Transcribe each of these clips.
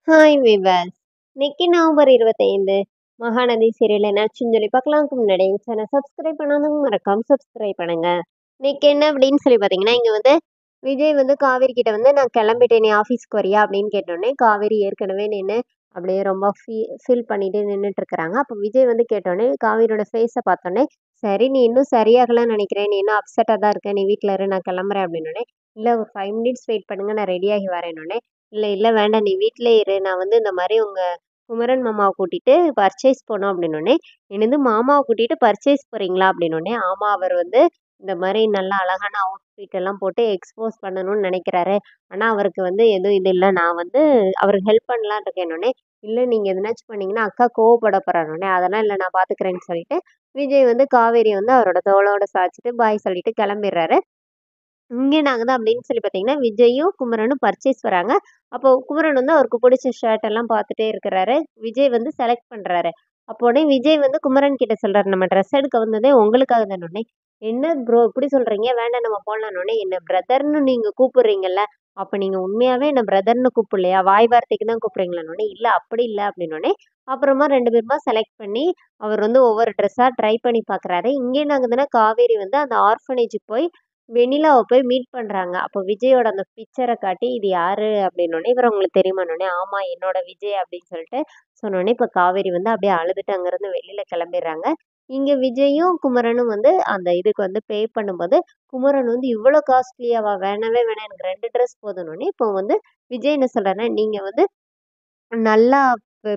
Hi விவாஸ். இன்னைக்கு November 25 Mahanadi serial என்னாச்சுன்னு சொல்லி பார்க்கலாம்க்கு முன்னாடி சேனல் சப்ஸ்கிரைப் பண்ணாதவங்க மறக்காம சப்ஸ்கிரைப் பண்ணுங்க. இன்னைக்கு என்ன அப்படின்னு சொல்லி பார்த்தீங்கன்னா, இங்க வந்து விஜய் வந்து காவேரி கிட்ட வந்து நான் கிளம்பிட்டேன், நீ ஆஃபீஸ்க்கு வரியா அப்படின்னு கேட்டோடனே காவேரி ஏற்கனவே நின்று அப்படியே ரொம்ப ஃபீல் பண்ணிட்டு நின்றுட்டு இருக்கிறாங்க. அப்போ விஜய் வந்து கேட்டோடனே காவேரியோட ஃபேஸை பார்த்தோன்னே, சரி நீ இன்னும் சரியாகலன்னு நினைக்கிறேன், நீ இன்னும் அப்செட்டாக தான் இருக்க, நீ வீட்டில் இரு நான் கிளம்புறேன் அப்படின்னோடனே, இல்லை ஒரு 5 மினிட்ஸ் வெயிட் பண்ணுங்க நான் ரெடியாகி வரேன்னொடனே, இல்ல, இல்ல வேண்டாம். நீ வீட்லயே இரு. நான் வந்து இந்த மாரி உங்க குமரன் மாமாவ கூட்டிட்டு பர்ச்சேஸ் போணும் அப்டின்னோனே, என்னது மாமாவ கூட்டிட்டு பர்ச்சேஸ் போறீங்களா? அப்டின்னோனே, ஆமா அவர் வந்து இந்த மாரி நல்லா அழகான அவுட்ஃபிட் எல்லாம் போட்டு எக்ஸ்போஸ் பண்ணணும்னு நெனைக்கிறாரு. ஆனா, அவருக்கு வந்து எதுவும் இது இல்ல. நான் வந்து அவருக்கு ஹெல்ப் பண்ணலான்னு இருக்கேன்னோனே, இல்ல நீங்க எதனாச்சும் பண்ணீங்கன்னா அக்கா கோவப்பட போறான்னோனே, அதெல்லாம் இல்ல நான் பாத்துக்கிறேன்னு சொல்லிட்டு, விஜய் வந்து காவேரிய வந்து அவரோட தோளோட சாய்ச்சுட்டு பாய் சொல்லிட்டு கெளம்பிர்றாரு. இங்க நாங்க தான் அப்படின்னு சொல்லி பார்த்தீங்கன்னா, விஜயும், குமரனும் பர்ச்சேஸ் வராங்க. அப்போ குமரன் வந்து அவருக்கு புடிச்ச ஷர்ட் எல்லாம் பார்த்துட்டே இருக்கிறாரு. விஜய் வந்து செலக்ட் பண்றாரு. அப்போ உடனே விஜய் வந்து குமரன் கிட்ட சொல்றாரு, "நம்ம ட்ரெஸ் எடுக்க வந்ததே உங்களுக்காக தானோன்னே." "என்ன ப்ரோ இப்படி சொல்றீங்க? வேண்டாம் நம்ம போலான்னோனே." "என்ன பிரதர்ன்னு நீங்க கூப்பிடுறீங்கல்ல, அப்ப நீங்க உண்மையாவே என்ன பிரதர்ன்னு கூப்பிடலையா? வாய் வார்த்தைக்கு தான் கூப்பிடுறீங்களான்னோனே." "இல்ல அப்படி இல்ல." அப்படின்னோனே, அப்புறமா 2 பேருமா செலக்ட் பண்ணி அவர் வந்து ஒவ்வொரு ட்ரெஸ்ஸா ட்ரை பண்ணி பார்க்குறாரு. இங்க என்ன ஆகுதுன்னா, காவேரி வந்து அந்த ஆர்ஃபனேஜுக்கு போய் வெண்ணிலாவ போய் மீட் பண்றாங்க. அப்போ விஜயோட அந்த பிக்சர காட்டி, "இது யாரு?" அப்படின்னோனே, "இவரு உங்களுக்கு தெரியுமான்னோனே." "ஆமா, என்னோட விஜய்." அப்படின்னு சொல்லிட்டு சொன்னோனே, இப்ப காவேரி வந்து அப்படியே அழுதுட்டு அங்கருந்து வெளியில கிளம்பிர்றாங்க. இங்க விஜயும், குமரனும் வந்து அந்த இதுக்கு வந்து பே பண்ணும்போது, குமரன் வந்து "இவ்வளோ காஸ்ட்லியாவா? வேணவே வேணாம். எனக்கு 2 ட்ரெஸ் போதுன்னோனே." இப்போ வந்து விஜய் என்ன சொல்றாருன்னா, "நீங்க வந்து நல்லா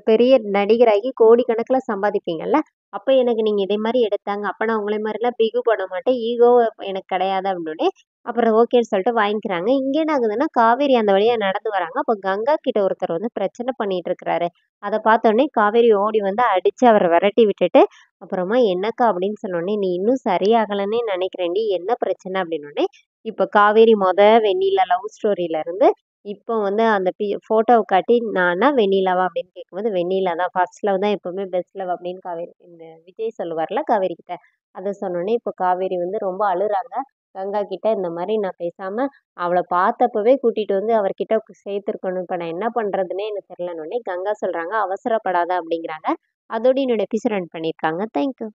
பெரிய நடிகராகி கோடிக்கணக்குல சம்பாதிப்பீங்கல்ல. அப்ப எனக்கு நீங்க இதே மாரி எடுத்தாங்க. அப்ப நான் உங்கள மாரிலாம் பிகு பண்ண மாட்டேன். ஈகோ எனக்கு கிடையாது அப்டின்னோனே, அப்புறம் ஓகேன்னு சொல்லிட்டு வாங்கிக்கிறாங்க. இங்க என்ன ஆகுதுன்னா, காவேரி அந்த வழியா நடந்து வராங்க. அப்ப கங்கா கிட்ட ஒருத்தர் வந்து பிரச்சனை பண்ணிட்டு இருக்கிறாரு. அத பார்த்தோனே காவேரி ஓடி வந்து அடிச்சு அவர விரட்டி விட்டுட்டு, அப்புறமா "என்னக்கா?" அப்படின்னு சொன்னோனே, "நீ இன்னும் சரியாகலன்னே நெனைக்கிறேன்டி. என்ன பிரச்சனை?" அப்படின்னோனே, இப்ப காவேரி வெண்ணிலா லவ் ஸ்டோரில இருந்து இப்போ வந்து அந்த ஃபோட்டோவ காட்டி, "நானா வெண்ணிலாவா?" அப்படின்னு கேட்கும்போது, "வெண்ணிலா தான். ஃபர்ஸ்ட் லவ் தான் எப்பவுமே பெஸ்ட் லவ்" அப்படின்னு காவேரி இந்த விஜய் சொல்லுவார்ல காவேரி கிட்ட. அத சொன்னோனே, இப்போ காவேரி வந்து ரொம்ப அழுறாங்க. கங்கா கிட்ட இந்த மாரி நான் பேசாம அவள பார்த்தப்பவே கூட்டிட்டு வந்து அவர்கிட்ட சேர்த்துருக்கணும். இப்ப நான் என்ன பண்றதுன்னே எனக்கு தெரியலன்னோனே, கங்கா சொல்றாங்க, "அவசரப்படாத" அப்படிங்கிறாங்க. அதோட என்னோட எபிசோட் ரன் பண்ணியிருக்காங்க. Thank you.